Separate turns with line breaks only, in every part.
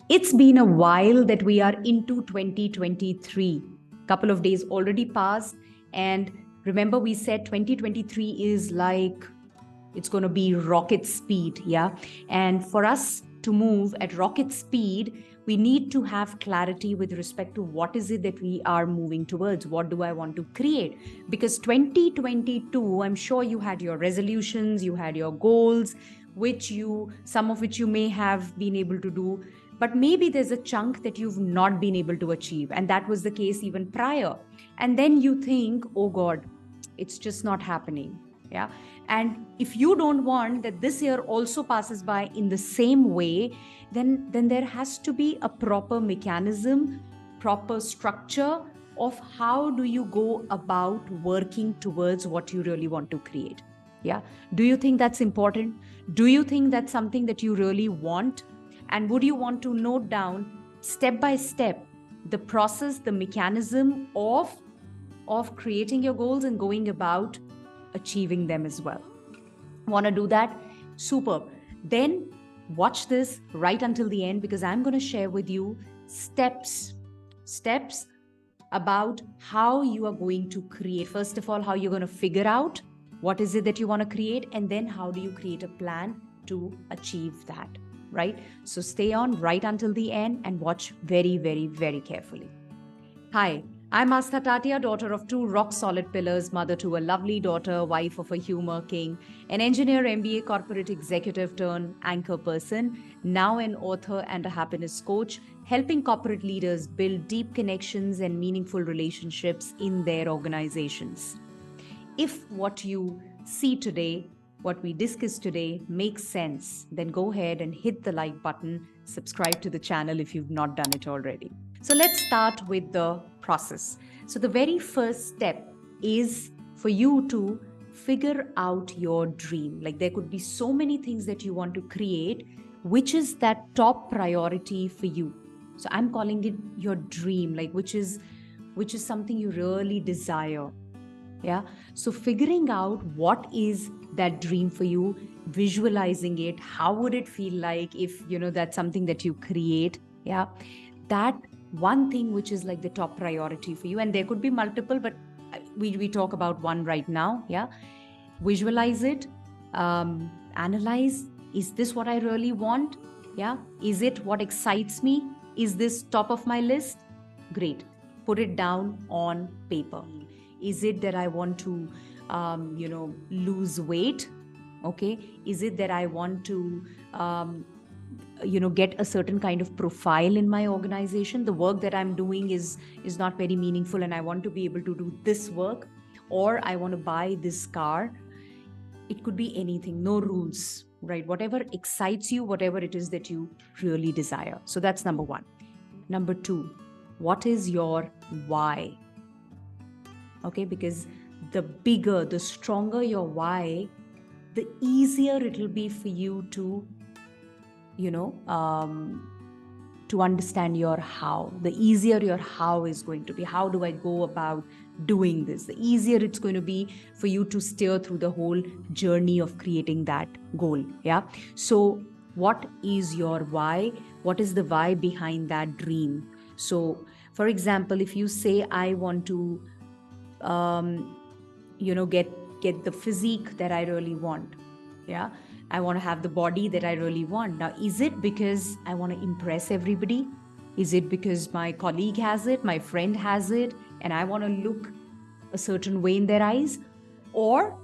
It's been a while that we are into 2023. Couple of days already passed, and remember we said 2023 is like it's going to be rocket speed, yeah? And for us to move at rocket speed, we need to have clarity with respect to what is it that we are moving towards. What do I want to create? Because 2022, I'm sure you had your resolutions, you had your goals, some of which you may have been able to do, but maybe there's a chunk that you've not been able to achieve. And that was the case even prior. And then you think, oh God, it's just not happening. Yeah. And if you don't want that this year also passes by in the same way, then there has to be a proper mechanism, proper structure of how do you go about working towards what you really want to create. Yeah. Do you think that's important? Do you think that's something that you really want? And would you want to note down step by step the process, the mechanism of creating your goals and going about achieving them as well? Want to do that? Superb. Then watch this right until the end, because I'm going to share with you steps about how you are going to create. First of all, how you're going to figure out what is it that you want to create, and then how do you create a plan to achieve that, right? So stay on right until the end and watch very, very, very carefully. Hi, I'm Aastha Tatia, daughter of two rock-solid pillars, mother to a lovely daughter, wife of a humor king, an engineer, MBA, corporate executive turned anchor person, now an author and a happiness coach, helping corporate leaders build deep connections and meaningful relationships in their organizations. If what you see today, what we discussed today makes sense, then go ahead and hit the like button, subscribe to the channel if you've not done it already. So let's start with the process. So the very first step is for you to figure out your dream. Like there could be so many things that you want to create, which is that top priority for you. So I'm calling it your dream, like which is something you really desire. Yeah. So figuring out what is that dream for you, visualizing it, how would it feel like if, that's something that you create. Yeah. That one thing which is like the top priority for you. And there could be multiple, but we talk about one right now. Yeah. Visualize it, analyze. Is this what I really want? Yeah. Is it what excites me? Is this top of my list? Great. Put it down on paper. Is it that I want to, lose weight? Okay. Is it that I want to, get a certain kind of profile in my organization? The work that I'm doing is not very meaningful, and I want to be able to do this work, or I want to buy this car. It could be anything, no rules, right? Whatever excites you, whatever it is that you really desire. So that's number one. Number two, what is your why? Okay, because the bigger, the stronger your why, the easier it will be for you to, to understand your how. The easier your how is going to be. How do I go about doing this? The easier it's going to be for you to steer through the whole journey of creating that goal. Yeah. So what is your why? What is the why behind that dream? So, for example, if you say, I want to get the physique that I really want. Yeah. I want to have the body that I really want. Now, is it because I want to impress everybody? Is it because my colleague has it, my friend has it, and I want to look a certain way in their eyes? Or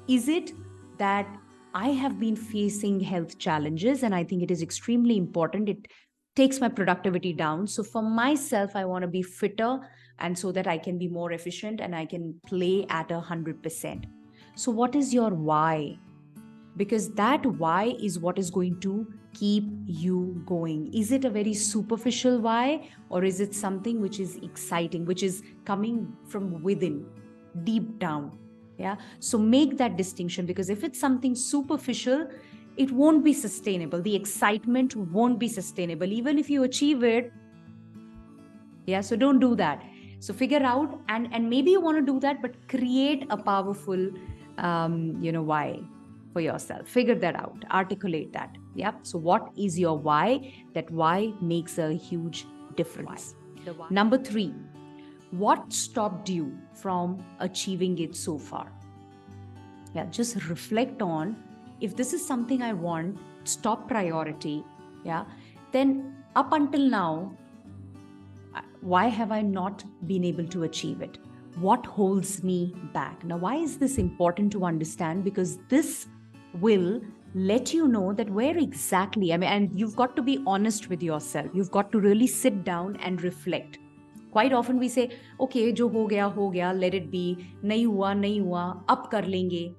is it that I have been facing health challenges and I think it is extremely important? It takes my productivity down. So for myself, I want to be fitter, and so that I can be more efficient and I can play at 100%. So what is your why? Because that why is what is going to keep you going. Is it a very superficial why, or is it something which is exciting, which is coming from within, deep down? Yeah. So make that distinction, because if it's something superficial, it won't be sustainable. The excitement won't be sustainable, even if you achieve it. Yeah. So don't do that. So figure out, and maybe you want to do that, but create a powerful, why for yourself. Figure that out, articulate that. Yeah. So what is your why? That why makes a huge difference. Number 3, what stopped you from achieving it so far? Yeah, just reflect on, if this is something I want, it's top priority. Yeah. Then up until now, why have I not been able to achieve it? What holds me back? Now, why is this important to understand? Because this will let you know that where exactly, and you've got to be honest with yourself. You've got to really sit down and reflect. Quite often we say, okay, jo ho gaya, let it be, nahi hua, ab kar lenge.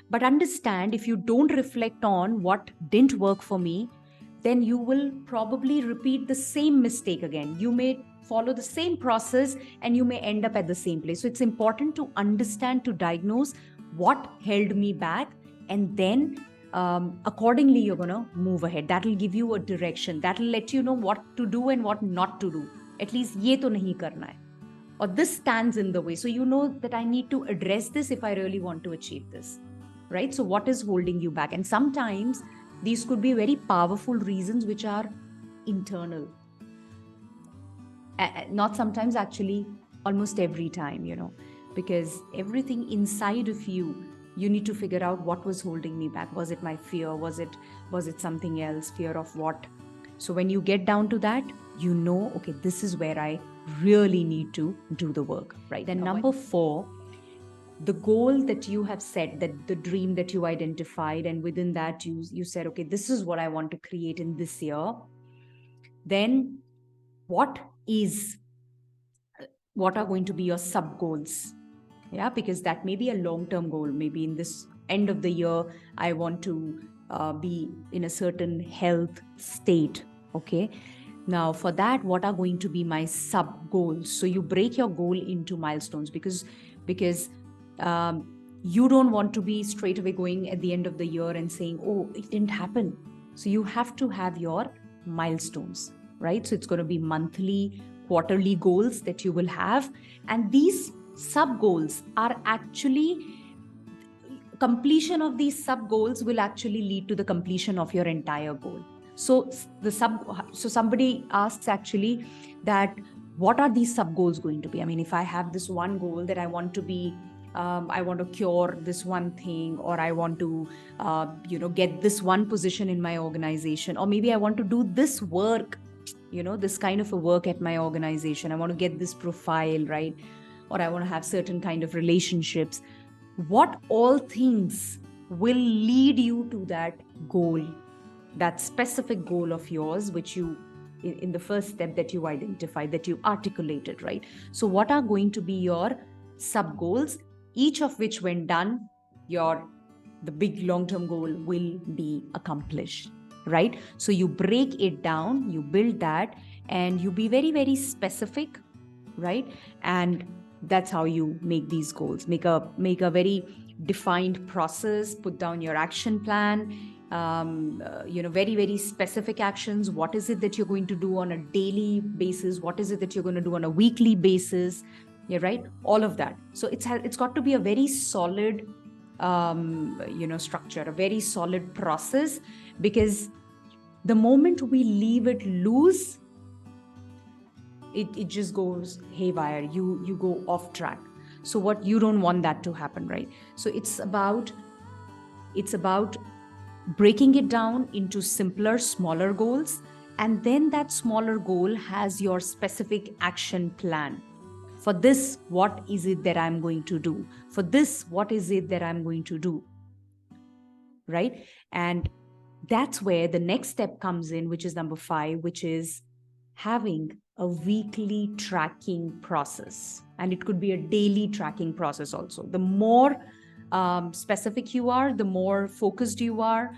But understand, if you don't reflect on what didn't work for me, then you will probably repeat the same mistake again. You may follow the same process and you may end up at the same place. So it's important to understand, to diagnose what held me back, and then accordingly you're going to move ahead. That will give you a direction. That will let you know what to do and what not to do. At least ye to nahi karna hai, or this stands in the way. So you know that I need to address this if I really want to achieve this, right? So what is holding you back? And sometimes these could be very powerful reasons which are internal. Not sometimes, actually, almost every time, because everything inside of you need to figure out what was holding me back. Was it my fear? Was it something else? Fear of what? So when you get down to that, okay, this is where I really need to do the work, right? Then number 4, the goal that you have set, that the dream that you identified, and within that you said, okay, this is what I want to create in this year. Then what are going to be your sub goals? Yeah, because that may be a long-term goal. Maybe in this end of the year, I want to be in a certain health state. Okay. Now, for that, what are going to be my sub goals? So you break your goal into milestones, because you don't want to be straight away going at the end of the year and saying, oh, it didn't happen. So you have to have your milestones, right? So it's going to be monthly, quarterly goals that you will have. And these sub goals are actually, completion of these sub goals will actually lead to the completion of your entire goal. So somebody asks actually that, what are these sub goals going to be? I mean, if I have this one goal that I want to be, I want to cure this one thing, or I want to, get this one position in my organization, or maybe I want to do this work, this kind of a work at my organization. I want to get this profile, right? Or I want to have certain kind of relationships. What all things will lead you to that goal, that specific goal of yours, which you, in the first step that you identified, that you articulated, right? So what are going to be your sub goals, each of which, when done, the big long-term goal will be accomplished, right? So you break it down, you build that, and you be very, very specific, right? And that's how you make these goals. Make a very defined process, put down your action plan, very, very specific actions. What is it that you're going to do on a daily basis? What is it that you're going to do on a weekly basis? Yeah, right? All of that. So it's got to be a very solid, structure, a very solid process, because the moment we leave it loose, it just goes haywire. You go off track. So what, you don't want that to happen, right? So it's about breaking it down into simpler, smaller goals. And then that smaller goal has your specific action plan. For this, what is it that I'm going to do? For this, what is it that I'm going to do? Right? And that's where the next step comes in, which is number 5, which is having a weekly tracking process. And it could be a daily tracking process also. The more specific you are, the more focused you are,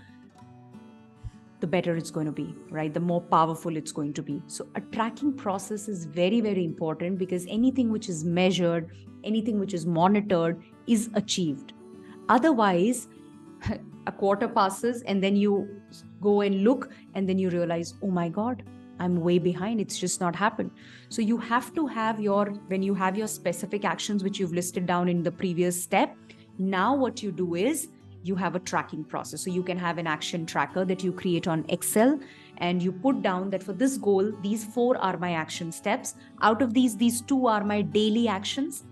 the better it's going to be, right? The more powerful it's going to be. So a tracking process is very, very important, because anything which is measured, anything which is monitored is achieved. Otherwise, a quarter passes and then you go and look and then you realize, oh my God, I'm way behind. It's just not happened. So you have to have when you have your specific actions, which you've listed down in the previous step, now what you do is you have a tracking process. So you can have an action tracker that you create on Excel, and you put down that for this goal, these 4 are my action steps. Out of these 2 are my daily actions.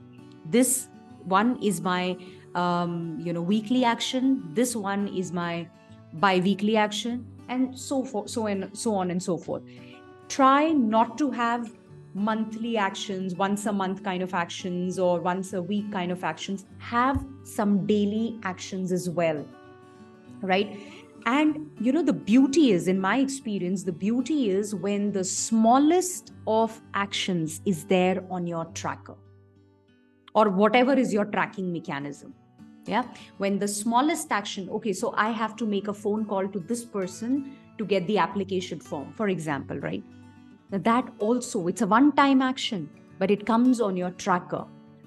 This one is my weekly action. This one is my bi-weekly action, and so on and so forth. Try not to have monthly actions, once a month kind of actions, or once a week kind of actions. Have some daily actions as well, right? And the beauty is, in my experience, the beauty is when the smallest of actions is there on your tracker, or whatever is your tracking mechanism. Yeah, when the smallest action, okay, so I have to make a phone call to this person to get the application form, for example, right? Now that also, it's a one-time action, but it comes on your tracker.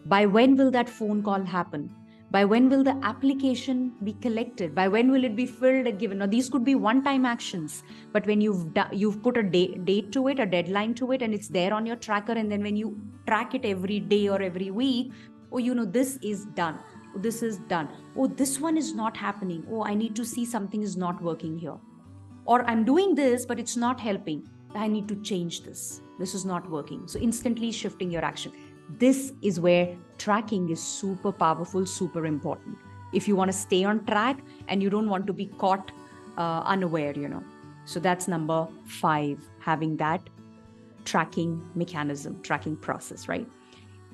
By when will that phone call happen? By when will the application be collected? By when will it be filled and given? Now these could be one-time actions, but when you've put a date to it, a deadline to it, and it's there on your tracker, and then when you track it every day or every week, oh, this is done. This is done. Oh, this one is not happening. Oh, I need to see something is not working here. Or I'm doing this, but it's not helping. I need to change this. This is not working. So instantly shifting your action. This is where tracking is super powerful, super important. If you want to stay on track and you don't want to be caught unaware, So that's number 5, having that tracking mechanism, tracking process, right?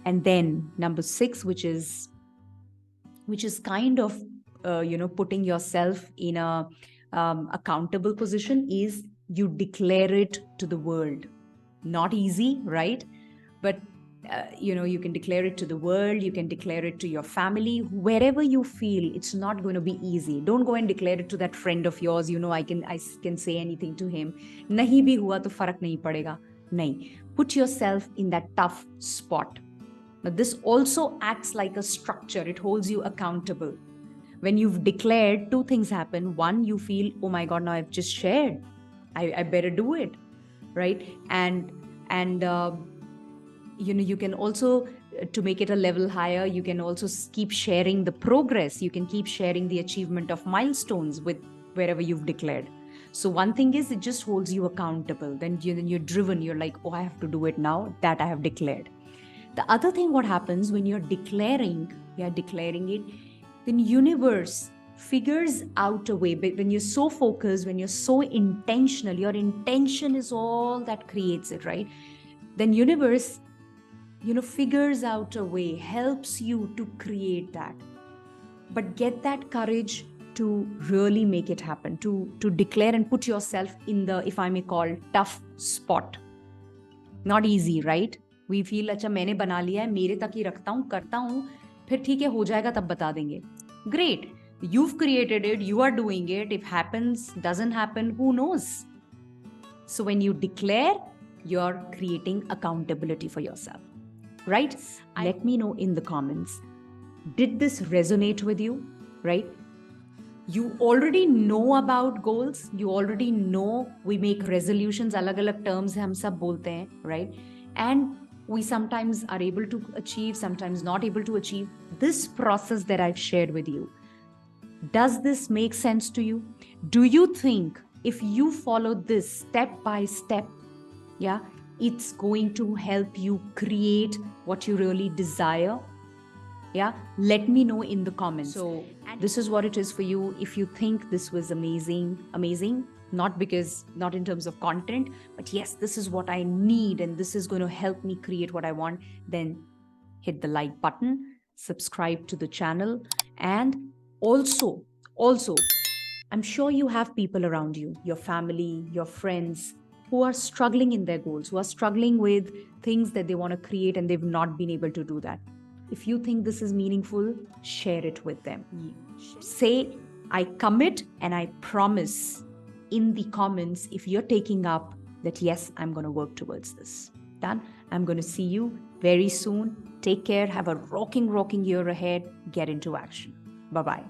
And then number 6, which is kind of, putting yourself in a accountable position, is you declare it to the world. Not easy, right? But you can declare it to the world, you can declare it to your family, wherever you feel it's not going to be easy. Don't go and declare it to that friend of yours, I can say anything to him. Nahi bhi hua to farak nahi padega. Nahi. Put yourself in that tough spot. Now, this also acts like a structure. It holds you accountable. When you've declared, 2 things happen. One, you feel, oh my God, now I've just shared. I better do it, right? And you can also, to make it a level higher, you can also keep sharing the progress. You can keep sharing the achievement of milestones with wherever you've declared. So one thing is, it just holds you accountable. Then you're driven. You're like, oh, I have to do it now that I have declared. The other thing, what happens when you're declaring it, then universe figures out a way. But when you're so focused, when you're so intentional, your intention is all that creates it, right? Then universe, figures out a way, helps you to create that. But get that courage to really make it happen, to declare and put yourself in the, if I may call, tough spot. Not easy, right? We feel, अच्छा मैंने बना लिया है, मेरे तक ही रखता हूँ, करता हूँ, फिर ठीक है, हो जाएगा तब बता देंगे. Great. You've created it, you are doing it. If happens, doesn't happen, who knows? So when you declare, you're creating accountability for yourself, right? Let me know in the comments. Did this resonate with you, right? You already know about goals. You already know we make resolutions. Alag-alag terms hum sab bolte hain, right? And we sometimes are able to achieve, sometimes not able to achieve. This process that I've shared with you, does this make sense to you? Do you think if you follow this step by step, it's going to help you create what you really desire? Let me know in the comments. So this is what it is for you. If you think this was amazing, not in terms of content, but yes, this is what I need and this is going to help me create what I want, then hit the like button, subscribe to the channel, and also, I'm sure you have people around you, your family, your friends, who are struggling in their goals, who are struggling with things that they want to create and they've not been able to do that. If you think this is meaningful, share it with them. Say, I commit and I promise in the comments if you're taking up that, yes, I'm going to work towards this. Done? I'm going to see you very soon. Take care. Have a rocking year ahead. Get into action. Bye-bye.